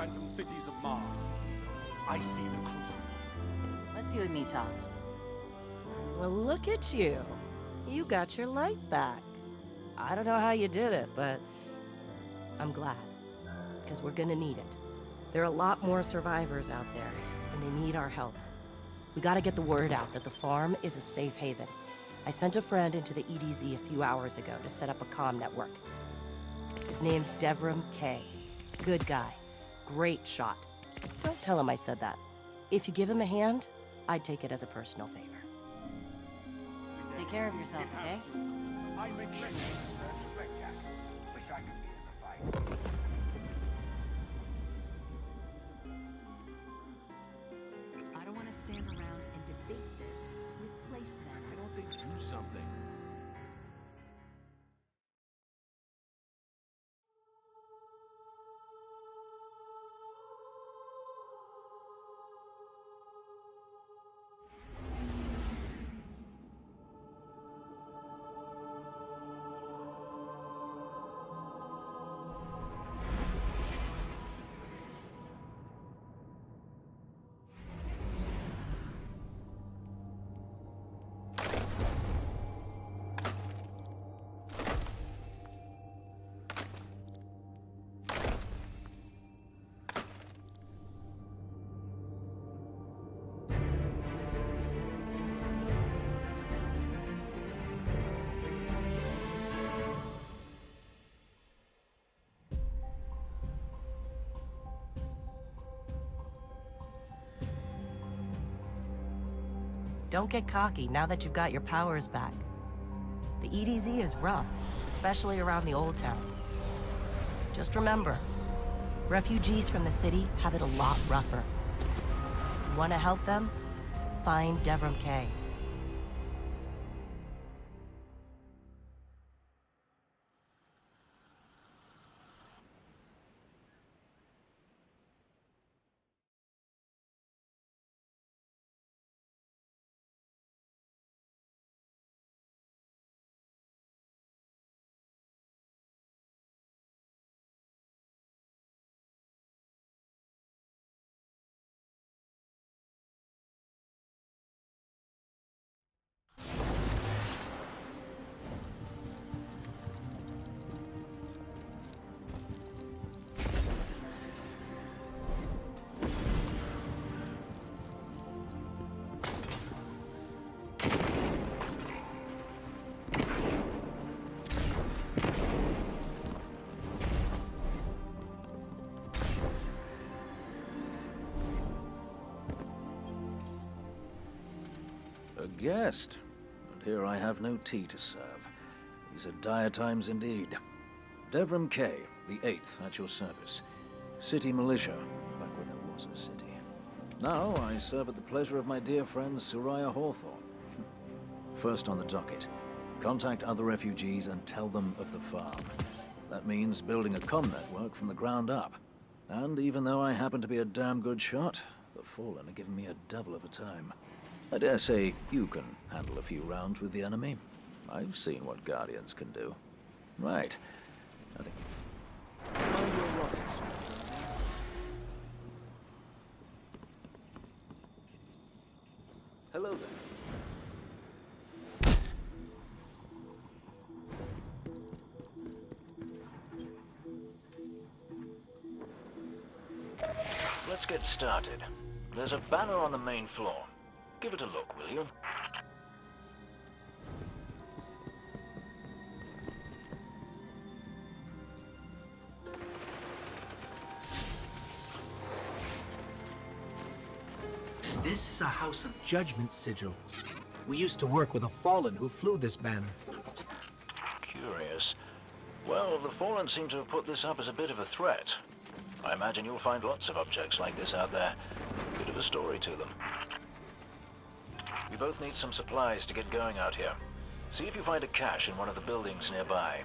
phantom cities of Mars. I see the crew. Let's you and me talk. Well, look at you. You got your light back. I don't know how you did it, but I'm glad. Because we're gonna need it. There are a lot more survivors out there, and they need our help. We gotta get the word out that the farm is a safe haven. I sent a friend into the EDZ a few hours ago to set up a comm network. His name's Devrim Kay. Good guy. Great shot. Don't tell him I said that. If you give him a hand, I'd take it as a personal favor. Take care of yourself, okay? I'm interested. Wish I could be in the fight. I don't want to stand around and debate this. Replace them. I don't think do something. Don't get cocky now that you've got your powers back. The EDZ is rough, especially around the Old Town. Just remember, refugees from the city have it a lot rougher. You want to help them? Find Devrim Kay. A guest, and here I have no tea to serve. These are dire times indeed. Devrim Kay, the 8th, at your service. City militia, back when there was a city. Now I serve at the pleasure of my dear friend Soraya Hawthorne. First on the docket, contact other refugees and tell them of the farm. That means building a comm network from the ground up. And even though I happen to be a damn good shot, the Fallen are giving me a devil of a time. I dare say you can handle a few rounds with the enemy. I've seen what Guardians can do. Right. I think... Mind your rockets. Hello there. Let's get started. There's a banner on the main floor. Give it a look, will you? This is a House of Judgment sigil. We used to work with a Fallen who flew this banner. Curious. Well, the Fallen seem to have put this up as a bit of a threat. I imagine you'll find lots of objects like this out there. Bit of a story to them. We both need some supplies to get going out here. See if you find a cache in one of the buildings nearby.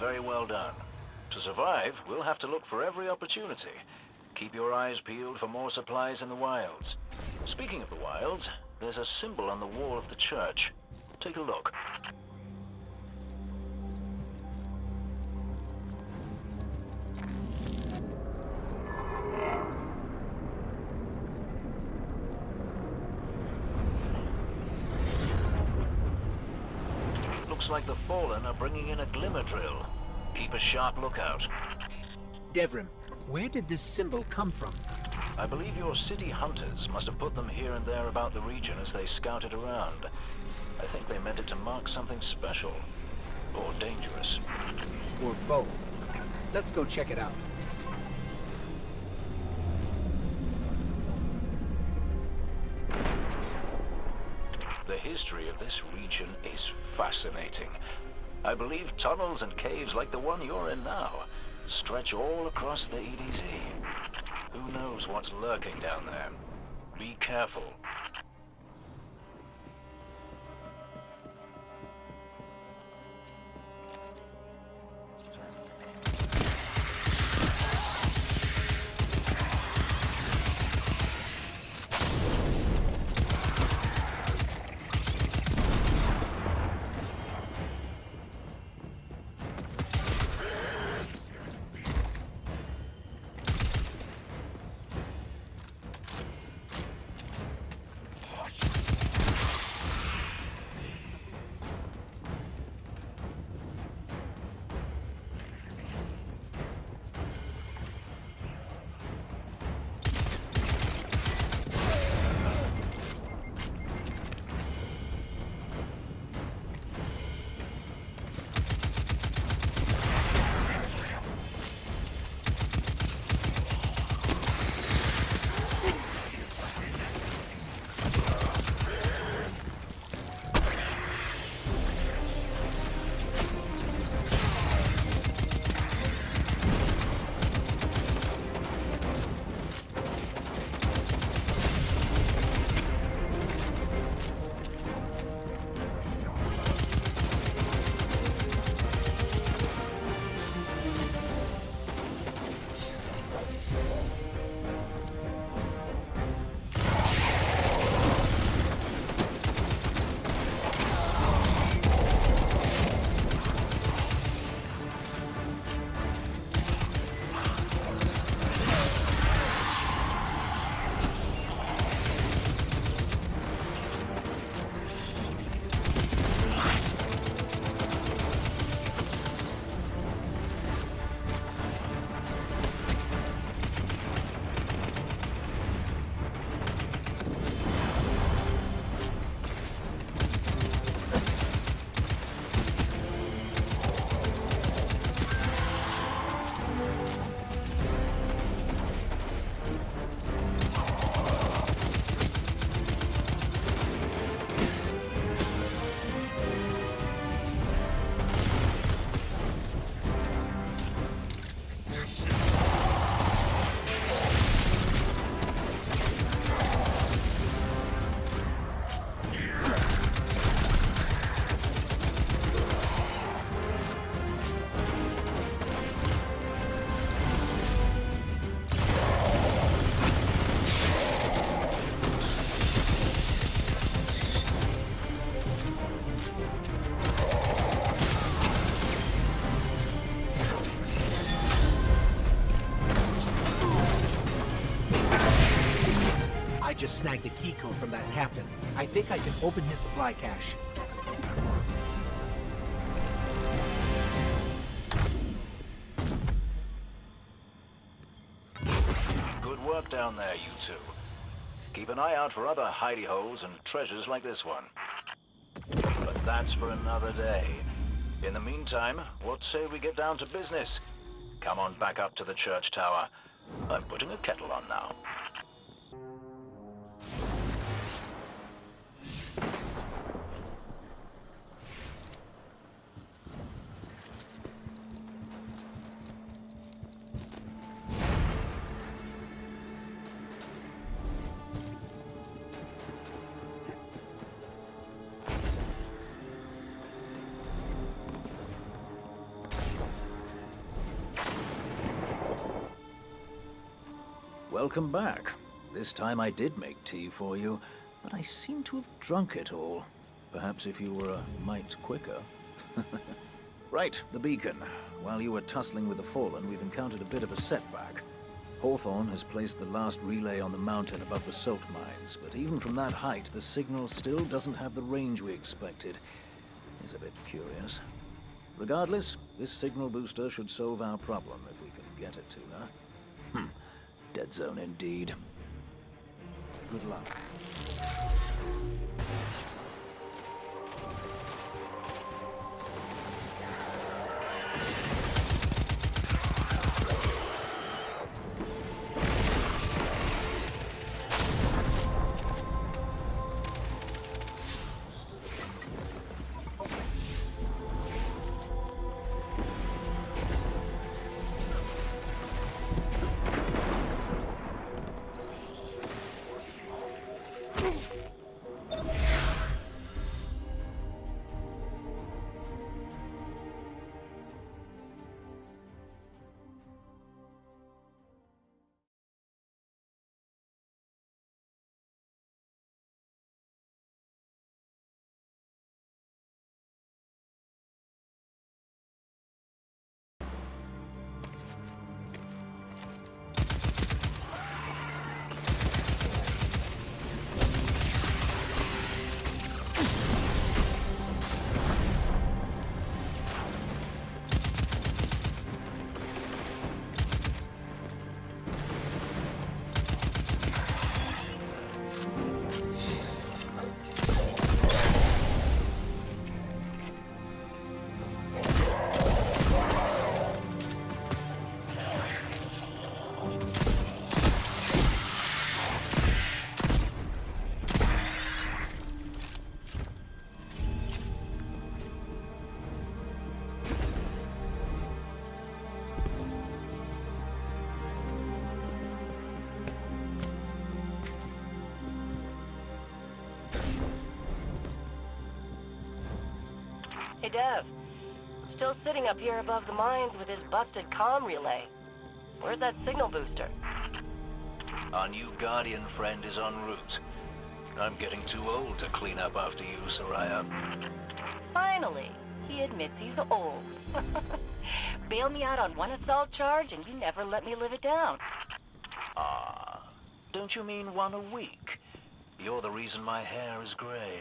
very well done. To survive, we'll have to look for every opportunity. Keep your eyes peeled for more supplies in the wilds. Speaking of the wilds, there's a symbol on the wall of the church. Take a look. Looks like the Fallen are bringing in a glimmer drill. Keep a sharp lookout. Devrim, where did this symbol come from? I believe your city hunters must have put them here and there about the region as they scouted around. I think they meant it to mark something special. Or dangerous. Or both. Let's go check it out. The history of this region is fascinating. I believe tunnels and caves like the one you're in now stretch all across the EDZ. Who knows what's lurking down there? Be careful. Just snagged a key code from that captain. I think I can open his supply cache. Good work down there, you two. Keep an eye out for other hidey holes and treasures like this one. But that's for another day. In the meantime, what say we get down to business? Come on back up to the church tower. I'm putting a kettle on now. welcome back. This time I did make tea for you, but I seem to have drunk it all. Perhaps if you were a mite quicker. Right, the beacon. While you were tussling with the Fallen, we've encountered a bit of a setback. Hawthorne has placed the last relay on the mountain above the salt mines, but even from that height, the signal still doesn't have the range we expected. It's a bit curious. Regardless, this signal booster should solve our problem if we can get it to her. Dead zone indeed. Good luck. Hey, Dev. I'm still sitting up here above the mines with this busted comm relay. Where's that signal booster? Our new Guardian friend is en route. I'm getting too old to clean up after you, Soraya. Finally, he admits he's old. Bail me out on one assault charge and you never let me live it down. Ah, don't you mean one a week? You're the reason my hair is gray.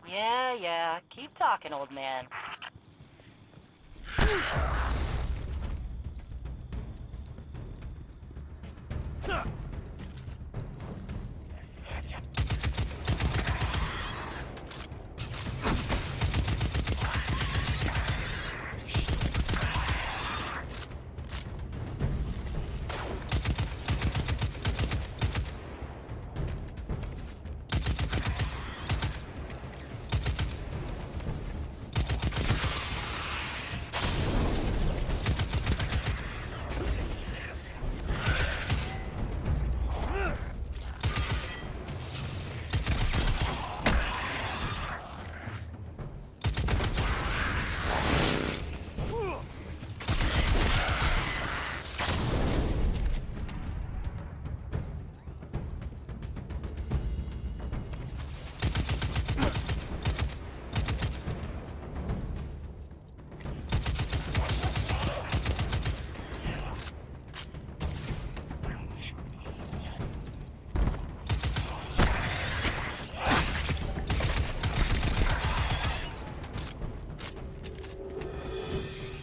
Yeah. Keep talking, old man.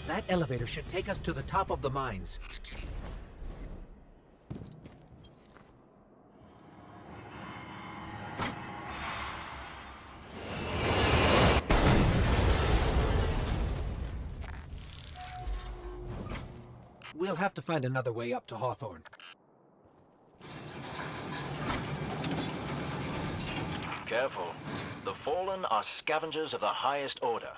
That elevator should take us to the top of the mines. We'll have to find another way up to Hawthorne. Careful. The Fallen are scavengers of the highest order.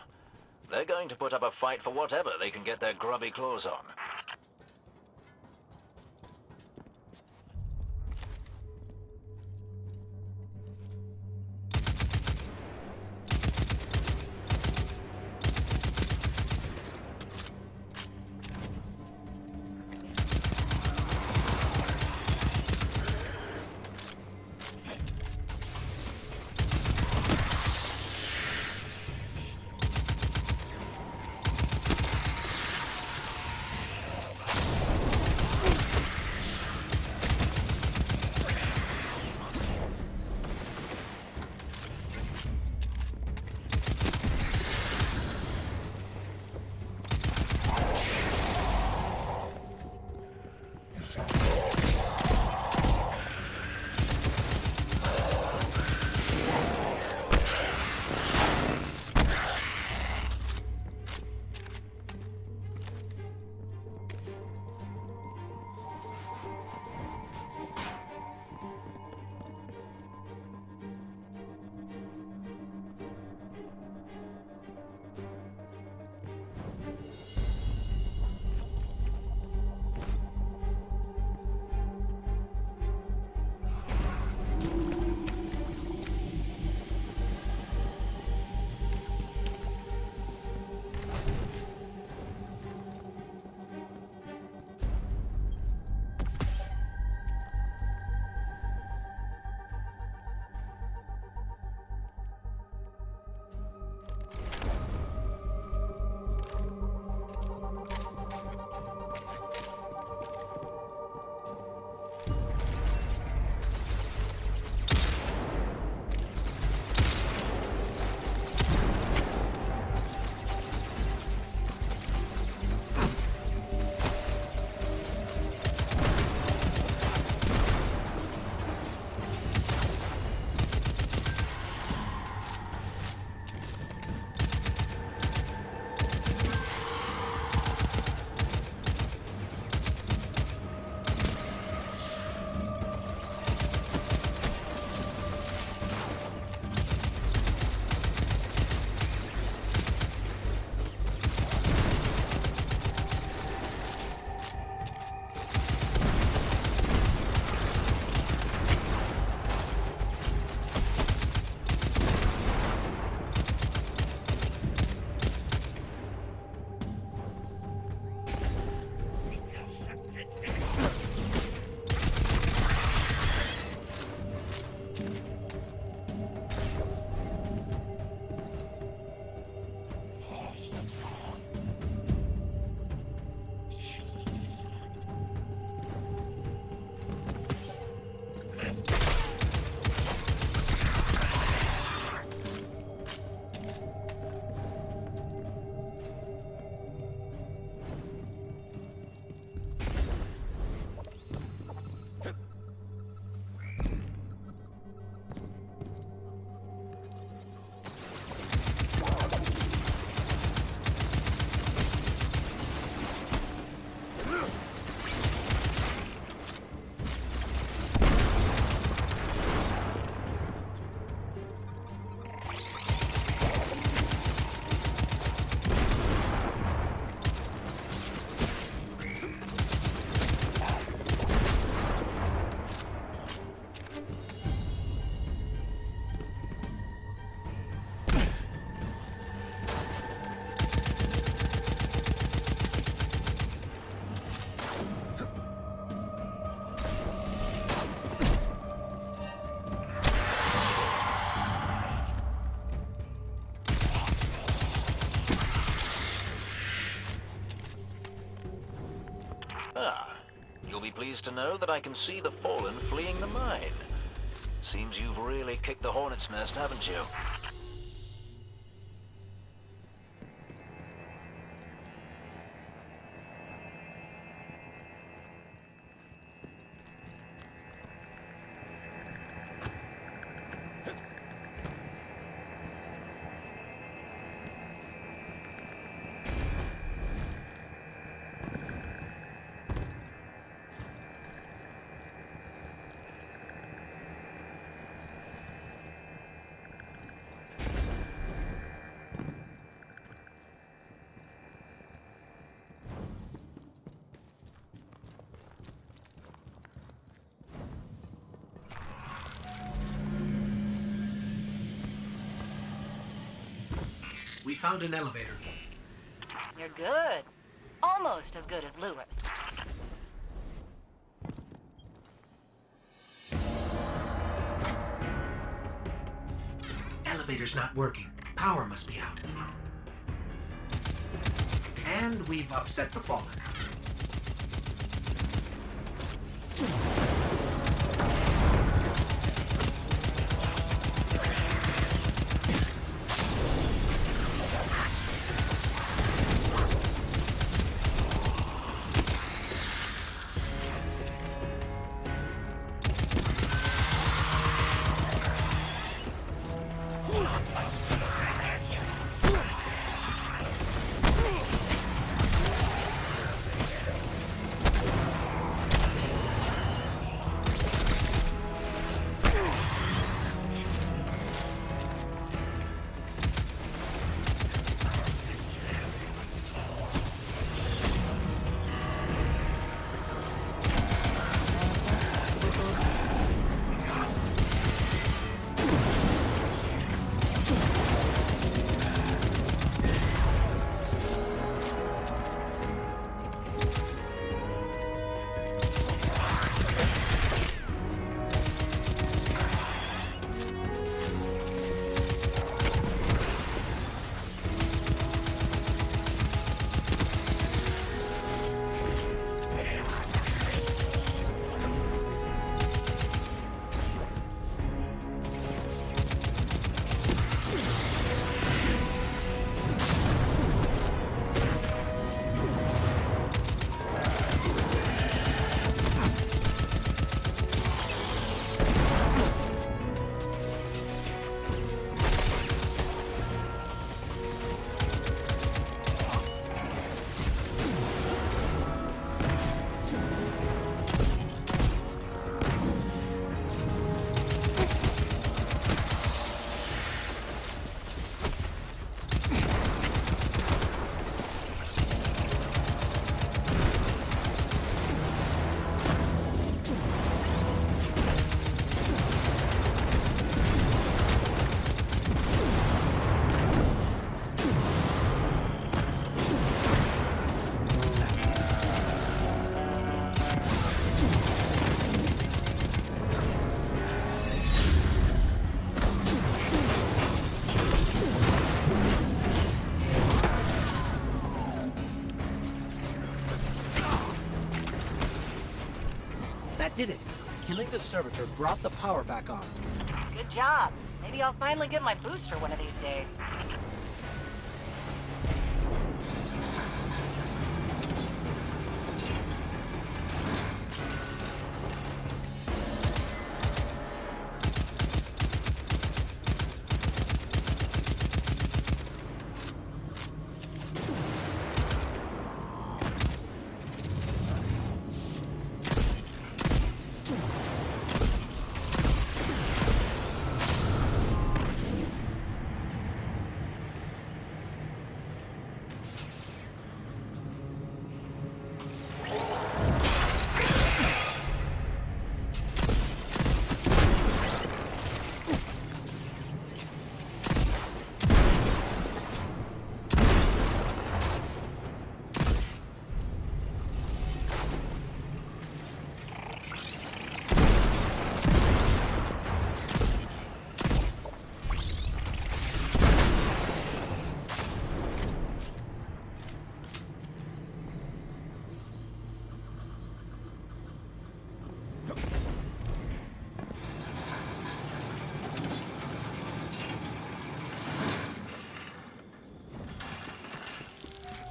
They're going to put up a fight for whatever they can get their grubby claws on. Ah, you'll be pleased to know that I can see the Fallen fleeing the mine. Seems you've really kicked the hornet's nest, haven't you? We found an elevator. You're good. Almost as good as Lewis. Elevator's not working. Power must be out. And we've upset the Fallen. Did it. Killing the servitor brought the power back on. Good job. Maybe I'll finally get my booster one of these days.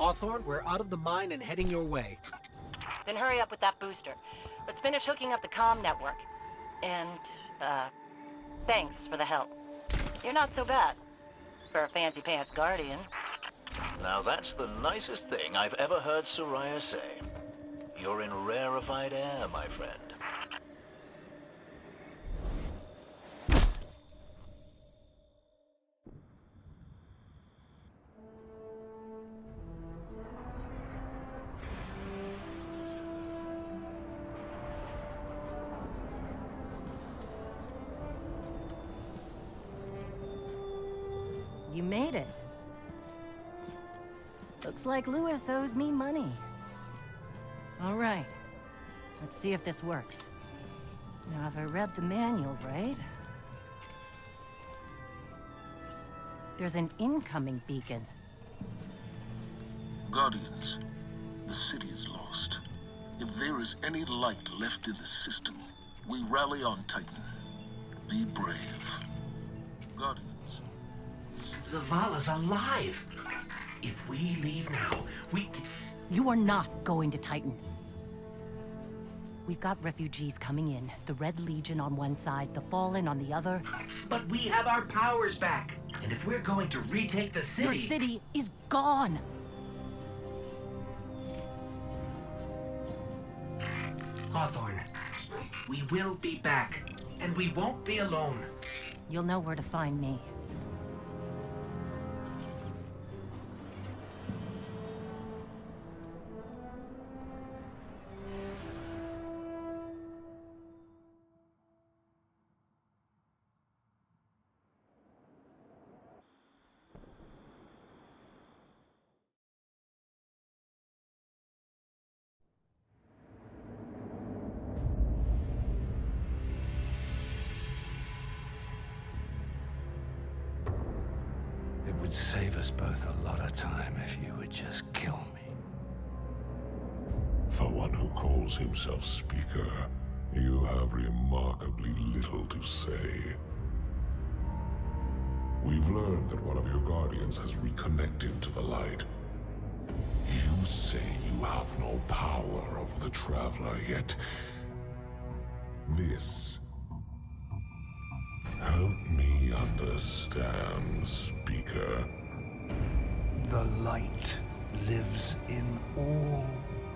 Hawthorne, we're out of the mine and heading your way. Then hurry up with that booster. Let's finish hooking up the comm network. And, thanks for the help. You're not so bad. For a fancy pants guardian. Now that's the nicest thing I've ever heard Soraya say. You're in rarefied air, my friend. You made it. Looks like Lewis owes me money. All right. Let's see if this works. Now, if I read the manual right... There's an incoming beacon. Guardians, the city is lost. If there is any light left in the system, we rally on Titan. Be brave. Guardians. Zavala's alive! If we leave now, we... You are not going to Titan. We've got refugees coming in. The Red Legion on one side, the Fallen on the other. But we have our powers back. And if we're going to retake the city... Your city is gone! Hawthorne, we will be back. And we won't be alone. You'll know where to find me. It would save us both a lot of time if you would just kill me. For one who calls himself Speaker, you have remarkably little to say. We've learned that one of your Guardians has reconnected to the light. You say you have no power over the Traveler, yet... this... Help me understand, Speaker. The light lives in all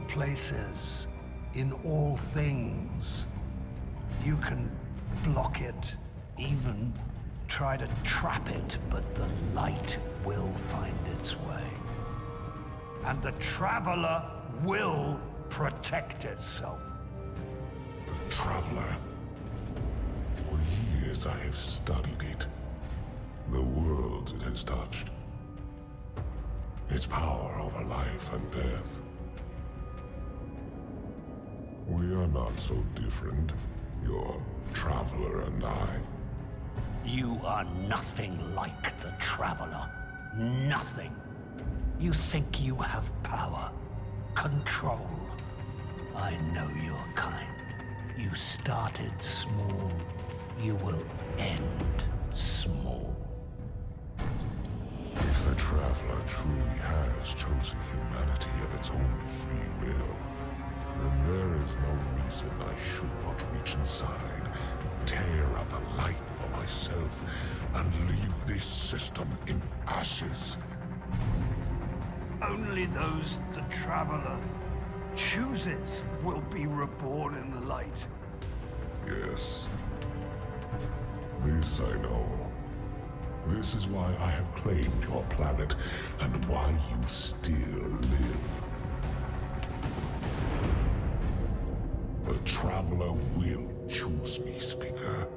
places, in all things. You can block it, even try to trap it, but the light will find its way. And the Traveler will protect itself. The Traveler. For years I have studied it. The worlds it has touched. Its power over life and death. We are not so different, your Traveler and I. You are nothing like the Traveler. Nothing. You think you have power, control. I know your kind. You started small. You will end small. If the Traveler truly has chosen humanity of its own free will, then there is no reason I should not reach inside, tear out the light for myself, and leave this system in ashes. Only those the Traveler chooses will be reborn in the light. Yes. This I know. This is why I have claimed your planet, and why you still live. The Traveler will choose me, Speaker.